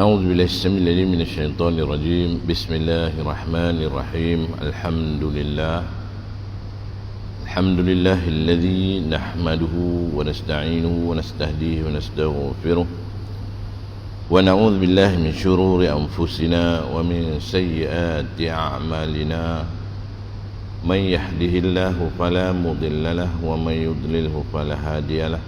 أعوذ بالله السميع العليم من الشيطان الرجيم. بسم الله الرحمن الرحيم. الحمد لله الذي نحمده ونستعينه ونستهديه ونستغفره ونعوذ بالله من شرور أنفسنا ومن سيئات أعمالنا. من يهده الله فلا مضل له ومن يضلله فلا هادي له.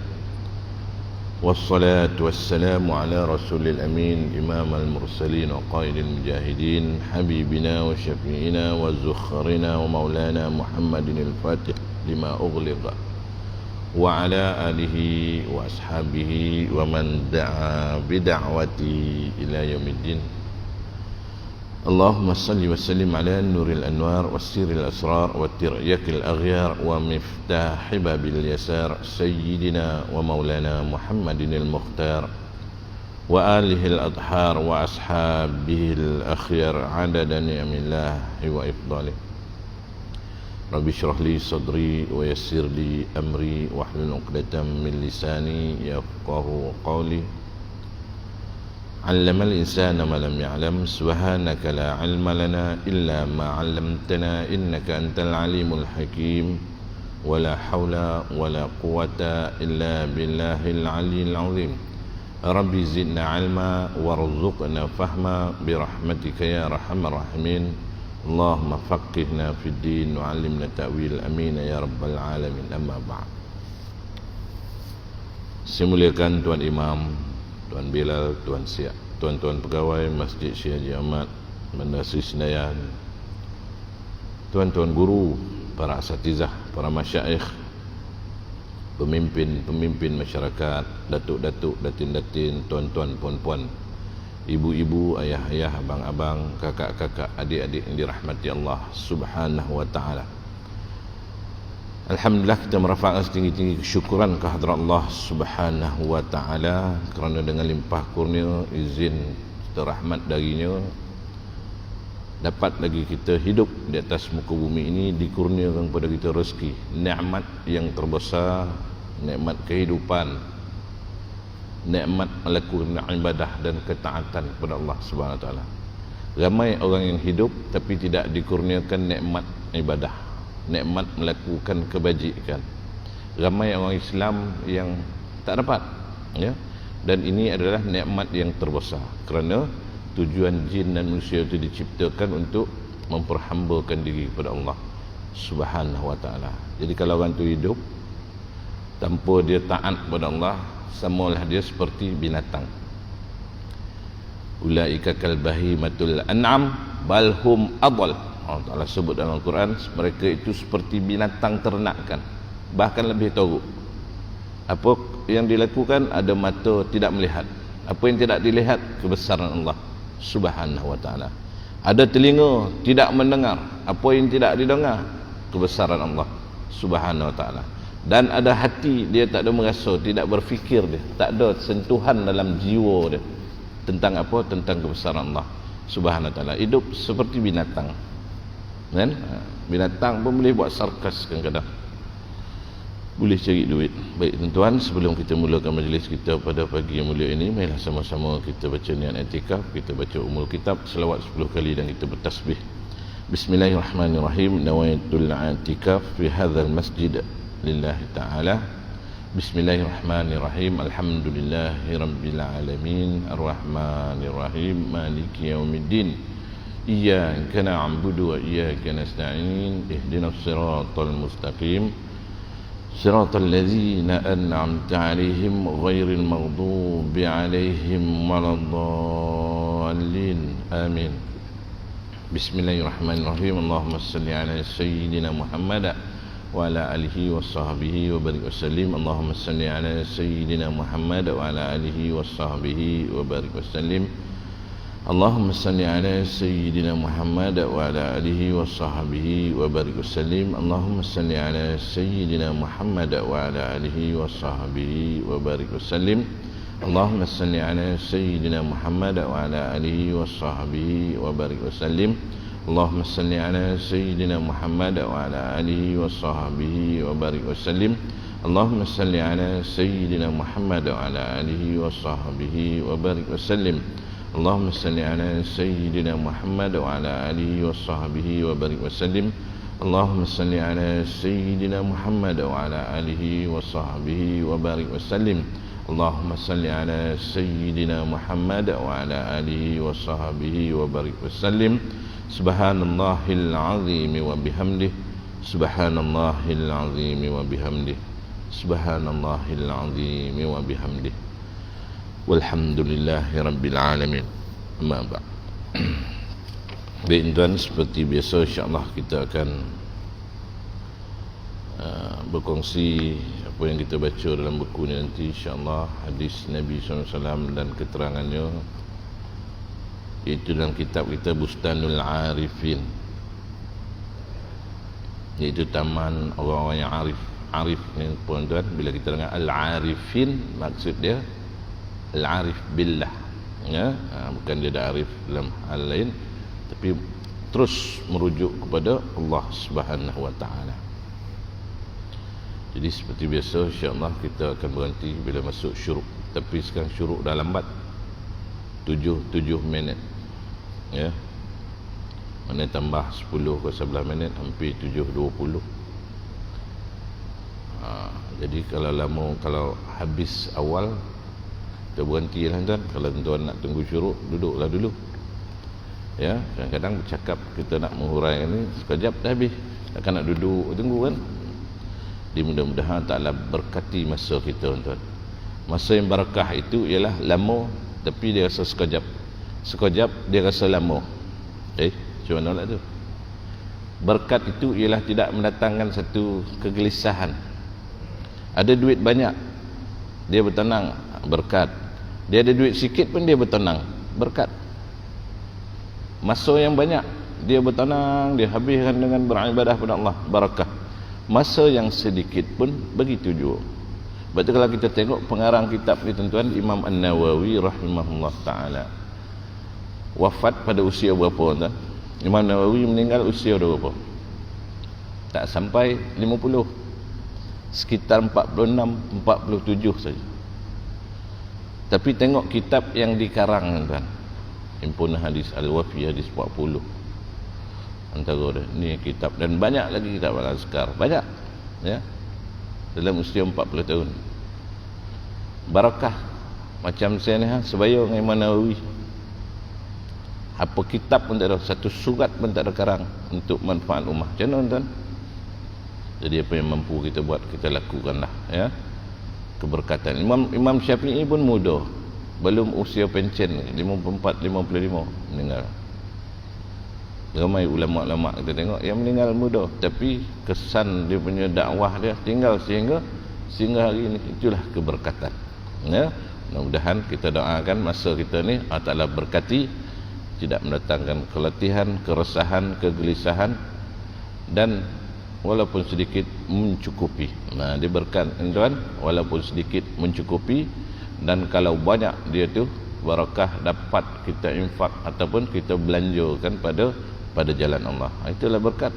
والصلاة والسلام على رسول الأمين إمام المرسلين وقائد المجاهدين حبيبنا وشفيعنا وزخرنا ومولانا محمد الفاتح لما أغلق وعلى آله وأصحابه ومن دعا بدعوته إلى يوم الدين. اللهم صل وسلم على نور الأنوار والسير الأسرار والترياك الأغيار ومفتاح باب اليسار سيدنا ومولانا محمد المختار وآله الأطهار وأصحابه الأخيار عدد نعم الله وإفضاله. رب اشرح لي صدري ويسر لي أمري واحلل عقدة من لساني يفقهوا قولي. علم الإنسان ما لم يعلم. سبحانك لا علم لنا إلا ما علمتنا إنك أنت العليم الحكيم. ولا حول ولا قوة إلا بالله العلي العظيم. ربي زدنا علما وارزقنا فهما برحمتك يا أرحم الراحمين. اللهم فقهنا في الدين وعلمنا تأويل أمين يا رب العالمين. أما بعد. Saya muliakan Tuan Imam, Tuan Bilal, Tuan Siap, tuan-tuan pegawai Masjid Syekh Haji Ahmad, Bandar Seri Senayan, tuan-tuan guru, para asatizah, para masyaikh, pemimpin masyarakat, datuk-datuk, datin-datin, tuan-tuan, puan-puan, ibu-ibu, ayah-ayah, abang-abang, kakak-kakak, adik-adik yang dirahmati Allah Subhanahu wa ta'ala. Alhamdulillah, kita merafakkan setinggi-tinggi kesyukuran kehadrat Allah Subhanahu wa ta'ala kerana dengan limpah kurnia, izin serta rahmat darinya dapat lagi kita hidup di atas muka bumi ini, dikurniakan kepada kita rezeki, nikmat yang terbesar, nikmat kehidupan, nikmat melakukan ibadah dan ketaatan kepada Allah Subhanahu wa ta'ala. Ramai orang yang hidup tapi tidak dikurniakan nikmat ibadah, nikmat melakukan kebajikan. Ramai orang Islam yang tak dapat, ya. Dan ini adalah nikmat yang terbesar kerana tujuan jin dan manusia itu diciptakan untuk memperhambakan diri kepada Allah Subhanahu wa ta'ala. Jadi kalau orang itu hidup tanpa dia taat kepada Allah, samalah dia seperti binatang. Ulaika kal bahimatul an'am bal hum adall. Allah Ta'ala sebut dalam Al-Quran, mereka itu seperti binatang ternakan, bahkan lebih teruk. Apa yang dilakukan, ada mata tidak melihat, apa yang tidak dilihat, kebesaran Allah Subhanahu wa ta'ala. Ada telinga tidak mendengar, apa yang tidak didengar, kebesaran Allah Subhanahu wa ta'ala. Dan ada hati, dia tak ada merasa, tidak berfikir, dia tak ada sentuhan dalam jiwa dia tentang apa, tentang kebesaran Allah Subhanahu wa ta'ala. Hidup seperti binatang, kan? Binatang pun boleh buat sarkas kadang-kadang, boleh cari duit. Baik tuan-tuan, sebelum kita mulakan majlis kita pada pagi yang mulia ini, marilah sama-sama kita baca niat i'tikaf, kita baca umul kitab, selawat 10 kali dan kita bertasbih. Bismillahirrahmanirrahim. Nawaitul i'tikaf fi hadzal masjid lillahi ta'ala. Bismillahirrahmanirrahim. Alhamdulillahirabbil alamin, arrahmanirrahim, maliki yaumiddin. Iyyaka na'budu wa iyyaka nasta'in. Ihdinas siratal mustaqim. Siratal ladzina an'amta 'alaihim ghairil maghdubi 'alaihim waladdallin. Amin. Bismillahirrahmanirrahim. Allahumma shalli 'ala sayyidina Muhammad wa ala alihi washabbihi wa barik wasallim. Allahumma shalli 'ala sayyidina Muhammad wa ala alihi washabbihi wa barik wasallim. Allahumma salli ala sayyidina Muhammad wa ala alihi wa sahbihi wa barik wasallim. Allahumma salli ala sayyidina Muhammad wa ala alihi wa sahbihi wa barik wasallim. Allahumma salli ala sayyidina Muhammad wa ala alihi wa sahbihi wa barik wasallim. Allahumma salli ala sayyidina Muhammad wa ala alihi wa sahbihi wa barik wasallim. Allahumma salli ala sayyidina Muhammad wa ala alihi wa sahbihi wa barik wasallim. اللهم صل على سيدنا محمد وعلى آله وصحبه وبارك وسلم اللهم صل على سيدنا محمد وعلى آله وصحبه وبارك وسلم اللهم صل على سيدنا محمد وعلى آله وصحبه وبارك وسلم سبحان الله العظيم وبحمده سبحان الله العظيم وبحمده سبحان الله العظيم وبحمده والحمد لله رب العالمين. Amma ba'd. Baik tuan, seperti biasa insya-Allah kita akan berkongsi apa yang kita baca dalam buku ni nanti insya-Allah, hadis Nabi SAW dan keterangannya, iaitu dalam kitab kita Bustanul Arifin, iaitu taman orang-orang yang arif. Arif ni tuan-tuan, bila kita dengar Al-Arifin, maksud dia Al-Arif Billah, ya? Bukan dia dah arif dalam hal lain, tapi terus merujuk kepada Allah Subhanahu Wa Taala. Jadi seperti biasa insya-Allah kita akan berhenti bila masuk syuruk. Tapi sekarang syuruk dah lambat, 7 minit, ya. Mana tambah 10 ke 11 minit, hampir 7.20. Jadi kalau habis awal kita berhenti lah tuan. Kalau tuan nak tunggu syuruk, duduklah dulu, ya. Kadang-kadang bercakap kita nak menghuraikan ni, sekejap dah habis, takkan nak duduk tunggu kan. Jadi mudah-mudahan Ta'ala berkati masa kita tuan. Masa yang barakah itu ialah lama, tapi dia rasa sekejap. Sekejap dia rasa lama. Macam mana lah tu? Berkat itu ialah tidak mendatangkan satu kegelisahan. Ada duit banyak, dia bertenang, berkat. Dia ada duit sikit pun dia bertenang, berkat. Masa yang banyak dia bertenang, dia habiskan dengan beribadah kepada Allah, barakah. Masa yang sedikit pun begitu juga. Sebab tu kalau kita tengok pengarang kitab ni tuan-tuan, Imam An-Nawawi rahimahullah ta'ala, wafat pada usia berapa tuan? Imam Nawawi meninggal usia berapa? Tak sampai 50, sekitar 46, 47 saja. Tapi tengok kitab yang dikarang tuan, Himpunan Hadis Al-Wafi, hadis 40 antara dia. Ni kitab, dan banyak lagi kitab Al-Azkar, banyak, ya, dalam usia 40 tahun. Barakah macam saya ni, sebaya dengan Imam Nawawi. Apa kitab pun tak ada, satu surat pun tak ada karang untuk manfaat ummah. Macam mana tuan? Jadi apa yang mampu kita buat, kita lakukanlah, ya. Keberkatan. Imam Syafi'i pun muda, belum usia pencen, 54, 55 meninggal. Ramai ulama-ulama kita tengok yang meninggal muda, tapi kesan dia punya dakwah dia tinggal sehingga hari ini. Itulah keberkatan, ya. Mudah-mudahan kita doakan masa kita ni Allah Ta'ala berkati, tidak mendatangkan keletihan, keresahan, kegelisahan, dan walaupun sedikit mencukupi. Nah, dia berkat tuan, walaupun sedikit mencukupi, dan kalau banyak dia tu barakah, dapat kita infak ataupun kita belanjakan pada jalan Allah. Itulah berkat.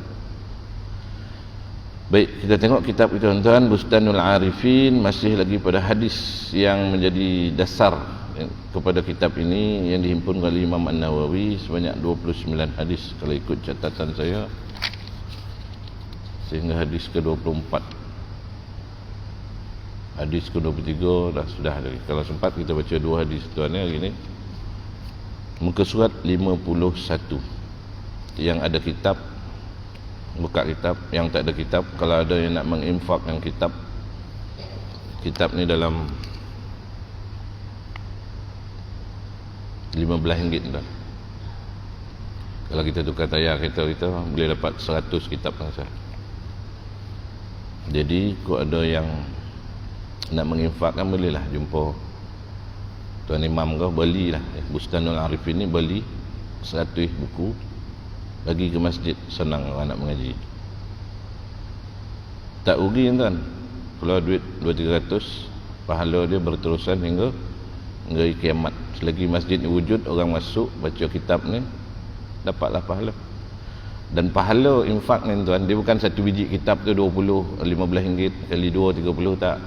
Baik, kita tengok kitab itu tuan-tuan, Bustanul Arifin, masih lagi pada hadis yang menjadi dasar kepada kitab ini, yang dihimpun oleh Imam An-Nawawi, sebanyak 29 hadis kalau ikut catatan saya, sehingga hadis ke-24. Hadis ke-23 dah sudah lagi. Kalau sempat kita baca 2 hadis tuan hari ni. Muka surat 51. Yang ada kitab buka kitab, yang tak ada kitab, kalau ada yang nak menginfakkan kitab ni dalam RM15 dah. Kalau kita tukar tayar kita boleh dapat 100 kitab langsung. Jadi kalau ada yang nak menginfakkan, bolehlah jumpa Tuan Imam ke, belilah Bustanul Arifin ni, beli 100 buku, bagi ke masjid, senang orang nak mengaji. Tak rugi tuan, kalau duit 200-300, pahala dia berterusan hingga kiamat. Selagi masjid ni wujud, orang masuk baca kitab ni, dapatlah pahala. Dan pahala infak ni tuan, dia bukan satu biji kitab tu 20, RM15 kali 2, 30, tak.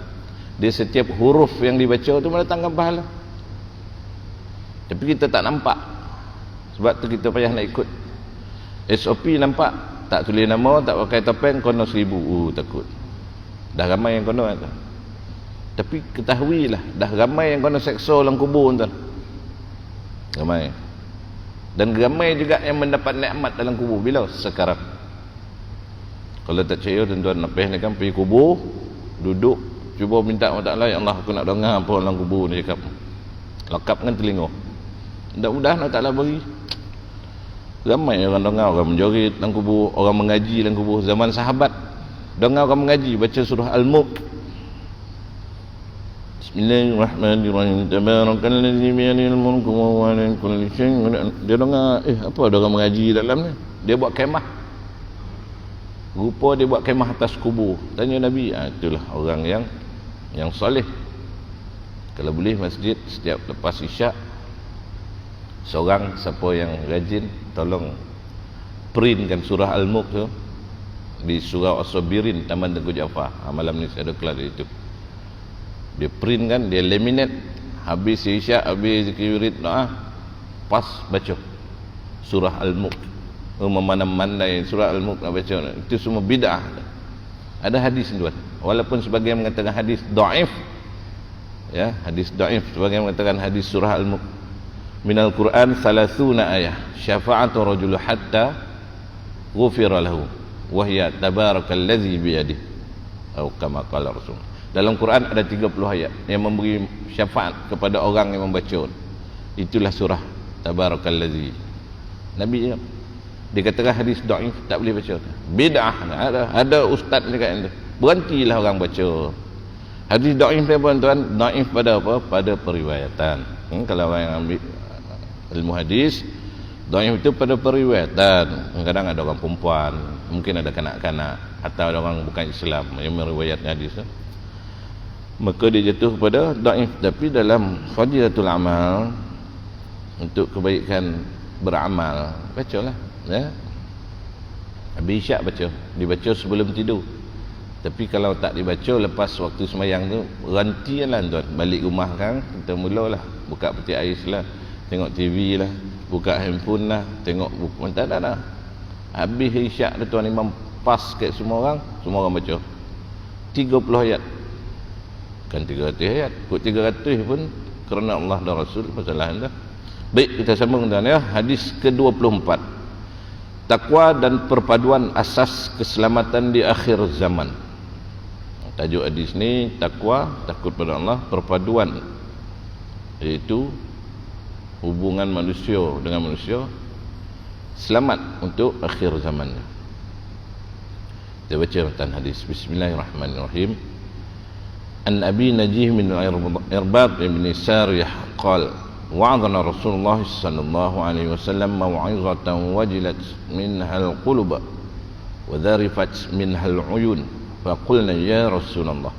Dia setiap huruf yang dibaca tu mendatangkan pahala. Tapi kita tak nampak. Sebab tu kita payah nak ikut SOP. Nampak tak tulis nama, tak pakai topeng, kono 1000. Takut dah ramai yang kono tu. Tapi ketahuilah dah ramai yang kono seksa dalam kubur tuan. Ramai. Dan ramai juga yang mendapat nikmat dalam kubur. Bila? Sekarang. Kalau tak percaya tuan-tuan, nak pergi kubur, duduk, cuba minta kepada Allah, ya Allah, aku nak dengar apa dalam kubur ni cakap. Lekapkan telinga. Mudah-mudahan Allah Ta'ala bagi. Ramai orang dengar, orang menjorit dalam kubur, orang mengaji dalam kubur. Zaman sahabat dengar orang mengaji, baca surah Al-Mulk. Bismillahirrahmanirrahim. Tabarakalladzi biyadihil mulku wa huwa ala kulli syai'in. Dia dengar, apa ada orang mengaji dalam ni? Dia buat kemah. Rupa dia buat kemah atas kubur. Tanya Nabi, itulah orang yang soleh. Kalau boleh masjid setiap lepas isyak, seorang siapa yang rajin tolong printkan surah Al-Mulk tu di surau As-Sabirin Taman Tengku Jaafar. Malam ni saya ada kelas itu. Dia print kan, dia laminate, habis isyak, habis zikir wirid doa, pas baca surah Al-Mulk. Memandai surah Al-Mulk nak baca, itu semua bid'ah. Ada hadis tuan, walaupun sebagian mengatakan hadis dhaif, ya, hadis dhaif, sebagian mengatakan hadis surah Al-Mulk. Minal Quran 30 ayah syafa'atu rajul hatta ghufira lahu wa hiya tabarakalladzi biyadihi atau kama qala Rasul. Dalam Quran ada 30 ayat yang memberi syafaat kepada orang yang membaca. Itulah surah tabarakalladzi. Nabi dikatakan hadis dhaif, tak boleh baca. Bid'ah. Ada ustaz dekat itu. Berhentilah orang baca. Hadis dhaif ni apa tuan? Dhaif pada apa? Pada periwayatan. Kalau orang yang ambil ilmu hadis, dhaif itu pada periwayatan. Kadang ada orang perempuan, mungkin ada kanak-kanak, atau ada orang bukan Islam yang meriwayatkan hadis. Maka dia jatuh kepada dhaif. Tapi dalam fadilatul amal, untuk kebaikan beramal, bacalah, ya. Habis isyak baca, dibaca sebelum tidur. Tapi kalau tak dibaca lepas waktu sembahyang tu, berhentilah tuan. Balik rumah kan, kita mulalah buka peti ais lah, tengok TV lah, buka handphone lah, tengok buku. Tak ada dah. Habis isyak tu tuan, imam pas kat semua orang baca 30 ayat. Kan 300 ayat, kut 300 pun kerana Allah dan Rasul, masalah dah. Baik, kita sambung tuan ya. Hadis ke-24. Takwa dan perpaduan asas keselamatan di akhir zaman. Tajuk hadis ni takwa, takut pada Allah, perpaduan, iaitu hubungan manusia dengan manusia, selamat untuk akhir zaman. Kita baca tentang hadis. Bismillahirrahmanirrahim. An Abi Najih min Irbad ibn Sariyah qala wa'adhana Rasulullah sallallahu alaihi wasallam maw'izatan wajilat minha al-qulub wa dharifat minha al-uyun faqulna ya Rasulullah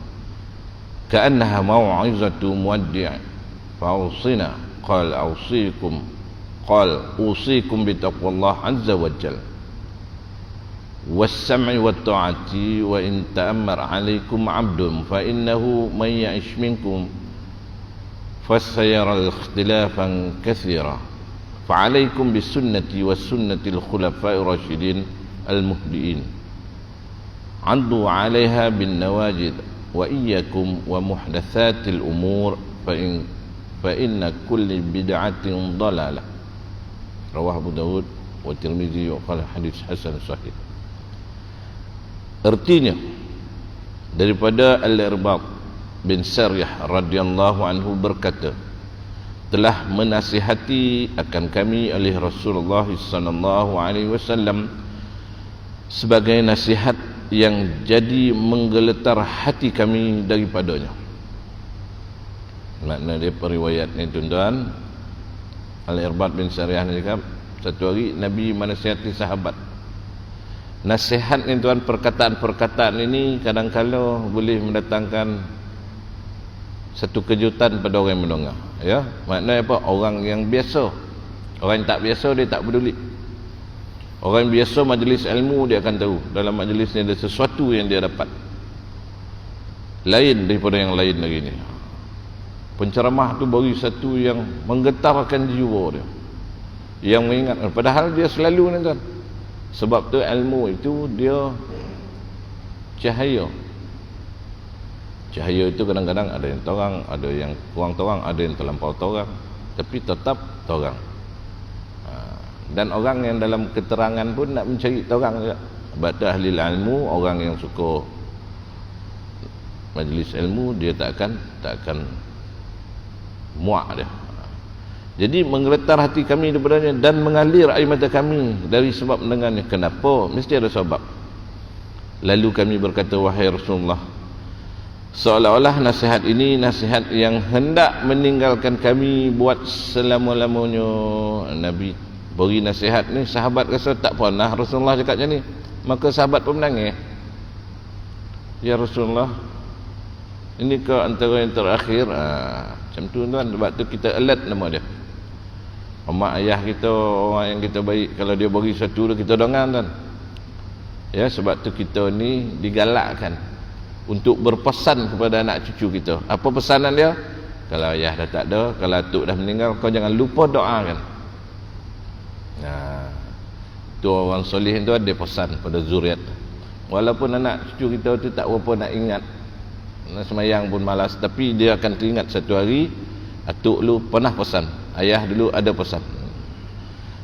ka'annaha maw'izatu muwaddi' fa'usina qala awsikum qala usikum bi taqwallah azza wa jalla was-sam'i wat-ta'ati wa in ta'ammar 'alaikum 'abdun fa innahu man ya'ish minkum fasayara ikhtilafan katsira fa 'alaikum bisunnati was sunnatil khulafa'ir rasyidin al-muhdiyin 'addu 'alaiha bin nawajid wa iyyakum wa muhdatsatil umur fa inna kulli bid'atin dhalalah. Rawah Abu Dawud wa Tirmizi wa qala hadis hasan sahih. Artinya daripada Al-Irbad bin Sariyah radhiyallahu anhu berkata, telah menasihati akan kami oleh Rasulullah sallallahu alaihi wasallam sebagai nasihat yang jadi menggeletar hati kami daripadanya. Makna dia periwayat ni tuan-tuan, Al-Irbad bin Sariyah ni cakap, satu hari Nabi menasihati sahabat. Nasihat ni tuan, perkataan-perkataan ini kadang-kadang boleh mendatangkan satu kejutan pada orang yang mendengar, ya. Maknanya apa? Orang yang biasa, orang yang tak biasa dia tak peduli. Orang yang biasa majlis ilmu dia akan tahu dalam majlis ni ada sesuatu yang dia dapat lain daripada yang lain lagi ni. penceramah tu bagi satu yang menggetarkan jiwa dia, yang mengingatkan, padahal dia selalu ni tuan. Sebab tu ilmu itu dia cahaya. Cahaya itu kadang-kadang ada yang terang, ada yang kurang terang, ada yang terlampau terang, tapi tetap terang. Dan orang yang dalam keterangan pun nak mencari terang juga. Sebab tu ahli ilmu, orang yang suka majlis ilmu, dia tak akan muak dia. Jadi menggeletar hati kami daripadanya dan mengalir air mata kami dari sebab mendengarnya. Kenapa? Mesti ada sebab. Lalu kami berkata, wahai Rasulullah, seolah-olah nasihat ini nasihat yang hendak meninggalkan kami buat selama-lamanya. Nabi beri nasihat ni, sahabat rasa tak pernah Rasulullah cakap macam ni. Maka sahabat pun menangis. Ya Rasulullah, ini ke antara yang terakhir. Macam tu tuan. Sebab tu kita alert nama dia. Mak ayah kita, orang yang kita baik, kalau dia bagi satu kita dengar tuan. Ya, sebab tu kita ni digalakkan untuk berpesan kepada anak cucu kita. Apa pesanan dia? Kalau ayah dah tak ada, kalau atuk dah meninggal, kau jangan lupa doakan. Nah, tu orang soleh tu ada pesan pada zuriat. Walaupun anak cucu kita tu tak berapa nak ingat, nak semayang pun malas, tapi dia akan teringat satu hari atuk lu pernah pesan, ayah dulu ada pesan.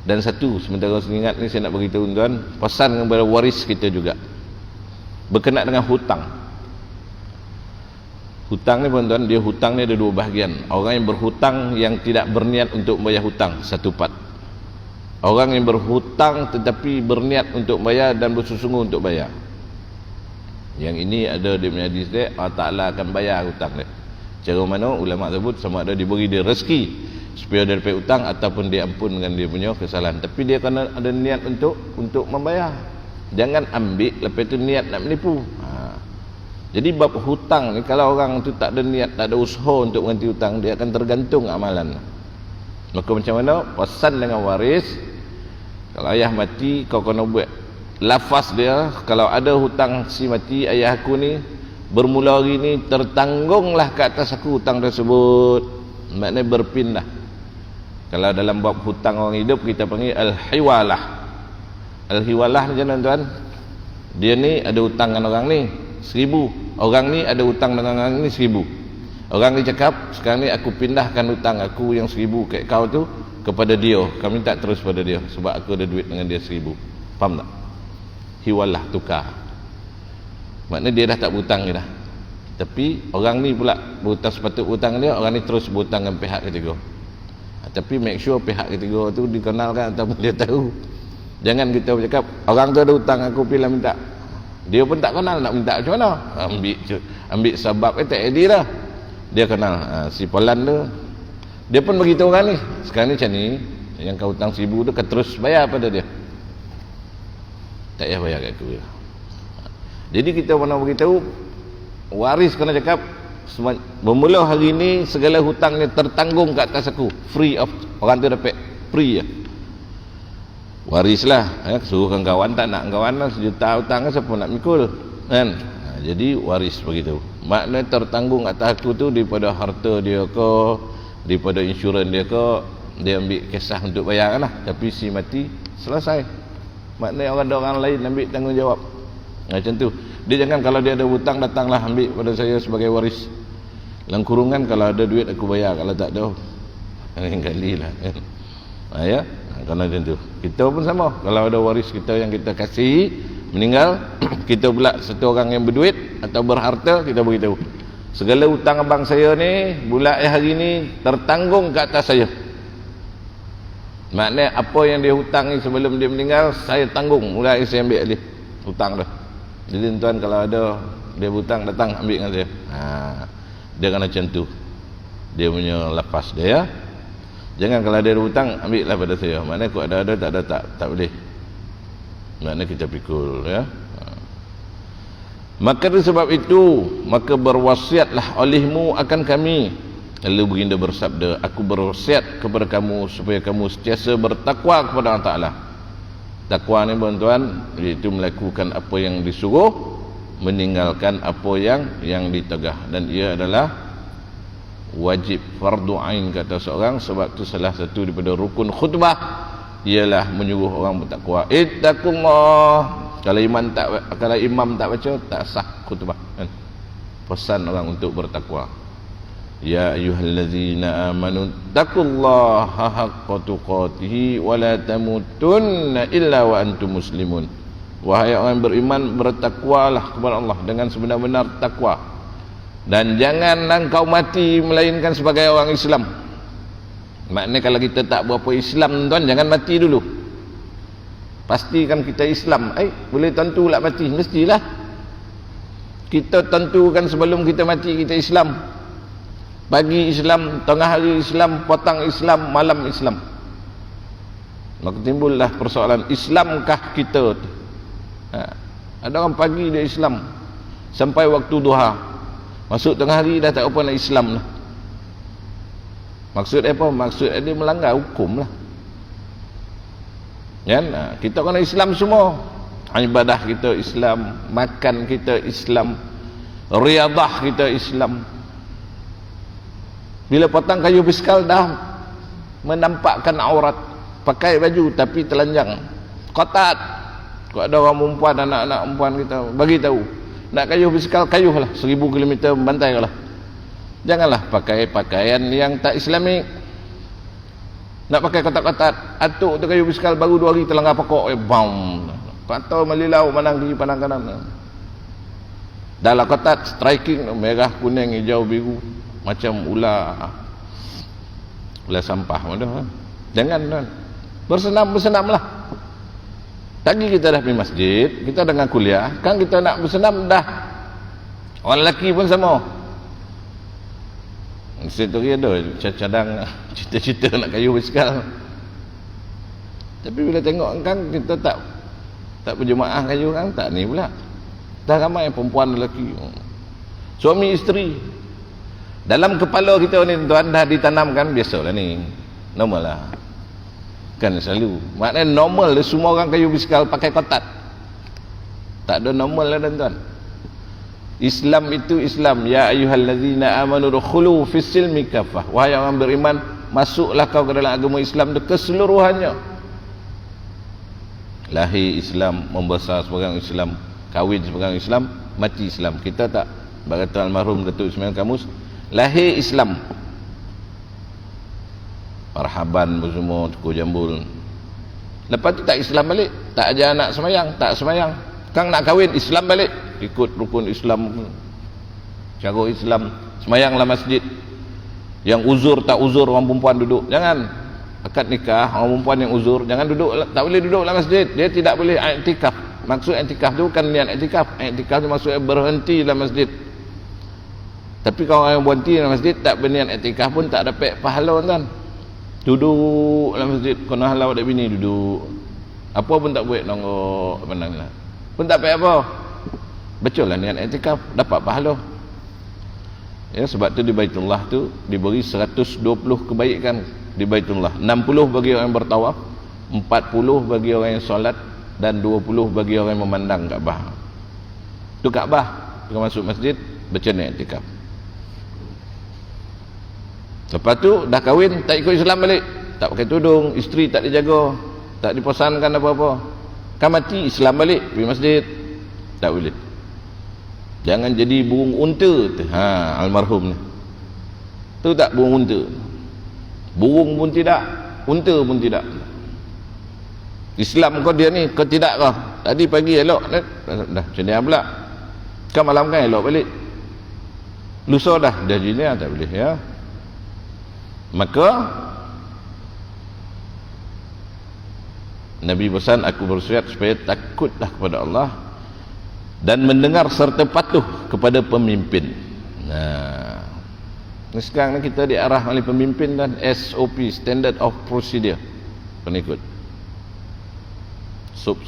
Dan satu, sementara saya ingat ni, saya nak beritahu tuan, pesan kepada waris kita juga berkenaan dengan hutang. Hutang ni tuan, dia hutang ni ada dua bahagian. Orang yang berhutang yang tidak berniat untuk bayar hutang, satu part. Orang yang berhutang tetapi berniat untuk bayar dan bersungguh-sungguh untuk bayar. Yang ini ada di hadis dia, Allah Ta'ala akan bayar hutang dia. Cara mana? Ulama sebut sama ada diberi dia rezeki supaya dia dapat hutang ataupun dia ampun dengan dia punya kesalahan. Tapi dia kena ada niat untuk membayar. Jangan ambil lepas tu niat nak menipu. Jadi bab hutang ni, kalau orang tu tak ada niat, tak ada usaha untuk mengganti hutang, dia akan tergantung amalan. Maka macam mana? Pesan dengan waris, kalau ayah mati, kau kena buat lafaz dia, kalau ada hutang si mati, ayah aku ni bermula hari ni tertanggunglah ke atas aku hutang tersebut. Maknanya berpindah. Kalau dalam bab hutang orang hidup, kita panggil al-hiwalah. Al-hiwalah macam mana tuan? Dia ni ada hutang dengan orang ni 1,000, orang ni ada hutang dengan orang ni 1,000. Orang ni cakap, sekarang ni aku pindahkan hutang aku yang 1,000 kat kau tu kepada dia, kami tak terus pada dia sebab aku ada duit dengan dia 1,000. Faham tak? Hiwalah, tukar. Maknanya dia dah tak berhutang ni dah, tapi orang ni pula berhutang, sepatut berhutang dia, orang ni terus berhutang dengan pihak ketiga. Tapi make sure pihak ketiga tu dikenalkan ataupun dia tahu. Jangan kita bercakap, orang tu ada hutang, aku pilih minta, dia pun tak kenal nak minta macam mana. Ambil sebab tak edit lah. Dia kenal si Polan tu, dia pun beritahu orang ni, sekarang ni macam ni, yang kau hutang 1,000 tu kau terus bayar pada dia, tak payah bayar kat aku ya. Jadi kita pernah beritahu, waris kena cakap, bermula hari ni segala hutangnya tertanggung ke atas aku, free of, orang tu dapat free ya. Waris lah ya, suruh kawan, tak nak kawan lah, 1 juta hutang siapa nak mikul kan. Jadi waris begitu, maknanya tertanggung atas aku tu daripada harta dia ke, daripada insurans dia ke, dia ambil kisah untuk bayar lah. Tapi si mati selesai, maknanya orang lain ambil tanggungjawab. Macam tu dia. Jangan kalau dia ada hutang, datanglah ambil pada saya sebagai waris. Dalam kurungan, kalau ada duit aku bayar, kalau tak ada lain kali lah kan. Ya, kerana macam tu kita pun sama. Kalau ada waris kita yang kita kasih meninggal, kita pula satu orang yang berduit atau berharta, kita beritahu, segala hutang abang saya ni bulan hari ni tertanggung ke atas saya. Maknanya apa yang dia hutang ni sebelum dia meninggal, saya tanggung, mulai saya ambil alih hutang dah. Jadi tuan, kalau ada dia hutang, datang ambil dengan saya. Dia kena macam tu, dia punya lepas dia ya. Jangan kalau dia ada hutang, ambil lah pada saya. Maknanya kau ada, tak ada, tak boleh. Maknanya kita pikul ya. Maka sebab itu, maka berwasiatlah olehmu akan kami. Lalu baginda bersabda, aku berwasiat kepada kamu supaya kamu sentiasa bertakwa kepada Allah Ta'ala. Takwa ni tuan-tuan, iaitu melakukan apa yang disuruh, meninggalkan apa yang ditegah, dan ia adalah wajib fardu ain kata seorang, sebab tu salah satu daripada rukun khutbah ialah menyuruh orang bertakwa. Ittaqullah. Kalau imam tak baca, tak sah khutbah kan? Pesan orang untuk bertakwa. Ya ayyuhallazina amanu taqullaha haqqa tuqatih wa la tamutunna illa wa antum muslimun. Wahai orang beriman, bertakwalah kepada Allah dengan sebenar-benar takwa, dan janganlah engkau mati melainkan sebagai orang Islam. Maknanya kalau kita tak berapa Islam tuan, jangan mati dulu. Pastikan kita Islam. Boleh tentu lah mati, mestilah kita tentukan sebelum kita mati kita Islam. Pagi Islam, tengah hari Islam, petang Islam, malam Islam. Maka timbullah persoalan, Islamkah kita? Ada orang pagi dia Islam sampai waktu duha, masuk tengah hari dah tak apa nak Islam lah. Maksud apa? Maksud dia melanggar hukum lah kan? Kita kena Islam semua, ibadah kita Islam, makan kita Islam, riadah kita Islam. Bila potong kayu biskal dah menampakkan aurat, pakai baju tapi telanjang, kotat. Kalau ada orang perempuan, anak-anak perempuan kita bagi tahu, nak kayuh biskal, kayuhlah 1000 km bantai lah. Janganlah pakai pakaian yang tak Islamik. Nak pakai kotak-kotak, atuk tu kayu biskal baru 2 hari terlanggar pokok, bam, patau melilau manang di pandang kanan. Dalam kotak striking, merah, kuning, hijau, biru, macam ular sampah. Jangan kan? Bersenam-bersenamlah. Tadi kita dah pergi masjid, kita dengan kuliah, kan kita nak bersenam dah. Orang lelaki pun sama. Situ ada cadang cita-cita nak kayu biskal. Tapi bila tengok kan kita tak berjemaah kayu kan, tak ni pula. Dah ramai perempuan lelaki, suami isteri. Dalam kepala kita ni tuan dah ditanamkan, biasalah ni, normal lah kan, selalu maknanya normal lah, semua orang kayu biskal pakai kotak. Tak ada normal lah tuan. Islam itu Islam. Ya ayyuhallazina amanu dukhulu fis silmi kafah. Wahai orang beriman, masuklah kau ke dalam agama Islam keseluruhannya. Lahir Islam, membesar sebagai Islam, kahwin sebagai Islam, mati Islam. Kita tak, berkata almarhum Datuk Ismail Kamus, lahir Islam, marhaban semua, cukup jambul. Lepas tu tak Islam balik, tak ajar anak semayang, tak semayang. Kang nak kahwin, Islam balik, ikut rukun Islam, cara Islam, semayanglah masjid. Yang uzur tak uzur, orang perempuan duduk, jangan. Akad nikah, orang perempuan yang uzur, jangan duduk, tak boleh duduk dalam masjid. Dia tidak boleh i'tikaf. Maksud i'tikaf tu bukan niat i'tikaf. I'tikaf tu maksudnya berhenti dalam masjid. Tapi kalau orang yang berhenti dalam masjid tak berniat i'tikaf pun tak dapat pahala kan. Duduk dalam masjid, kena halau dak bini duduk. Apa pun tak buat, nongok menanglah. Pun tak dapat apa. Betul lah niat i'tikaf, dapat pahala. Ya, sebab tu di Baitullah tu diberi 120 kebaikan di Baitullah. 60 bagi orang yang bertawaf, 40 bagi orang yang solat, dan 20 bagi orang yang memandang Kaabah. Tu Kaabah, kalau masuk masjid baca niat i'tikaf. Lepas tu dah kahwin, tak ikut Islam balik, tak pakai tudung, isteri tak dijaga, tak dipesankan apa-apa, kan mati Islam balik, pergi masjid, tak boleh. Jangan jadi burung unta tu. Almarhum ni tu tak burung unta, burung pun tidak, unta pun tidak. Islam kau dia ni, kau tidak kau. Tadi pagi elok dah jenis pula, kan malam kan elok balik, lusa dah jenis, tak boleh ya. Maka Nabi pesan, aku berwasiat supaya takutlah kepada Allah dan mendengar serta patuh kepada pemimpin. Nah, sekarang ni kita diarah oleh pemimpin dan SOP, Standard of Procedure, pengikut. Sup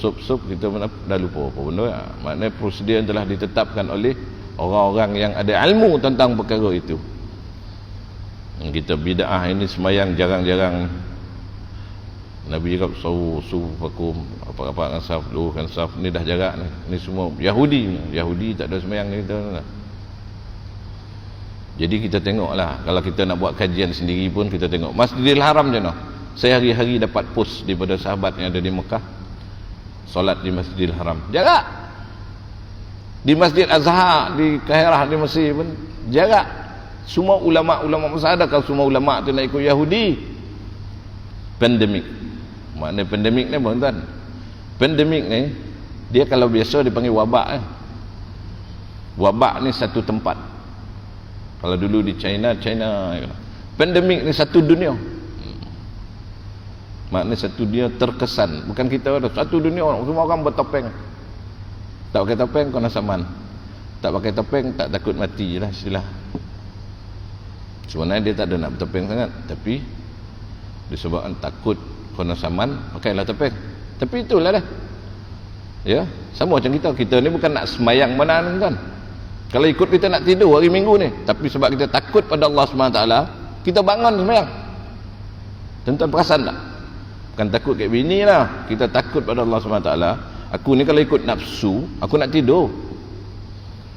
kita dah lupa apa benda. Maknanya prosedur yang telah ditetapkan oleh orang-orang yang ada ilmu tentang perkara itu. Kita bid'ah ini semayang jarang-jarang. Nabi cakap sufakum, apa-apa saf, luhkan saf, ni dah jarak ni. Ni semua Yahudi tak ada semayang kita. Jadi kita tengoklah, kalau kita nak buat kajian sendiri pun kita tengok Masjidil Haram je noh. Saya hari-hari dapat post daripada sahabat yang ada di Mekah, solat di Masjidil Haram, jarak. Di Masjid Azhar di Kairah di Mesir pun jarak. Semua ulama-ulama masa ada, kalau semua ulama tu nak ikut Yahudi. Pandemik. Makna pandemik ni apa tuan? Pandemik ni dia kalau biasa dipanggil wabak. Wabak ni satu tempat. Kalau dulu di China, pandemik ni satu dunia. Maknanya satu dunia terkesan. Bukan kita ada satu dunia, semua orang bertopeng. Tak pakai topeng kau nak saman. Tak pakai topeng tak takut mati je lah istilah. Sebenarnya dia tak ada nak bertopeng sangat, tapi disebabkan takut kau nak saman, pakailah topeng. Tapi itulah dah. Ya, sama macam kita ni bukan nak semayang mana kan. Kalau ikut kita nak tidur hari Minggu ni, tapi sebab kita takut pada Allah SWT, kita bangun semayang. Tuan-tuan perasan tak? Bukan takut kat bini lah, kita takut pada Allah SWT. Aku ni kalau ikut nafsu, aku nak tidur.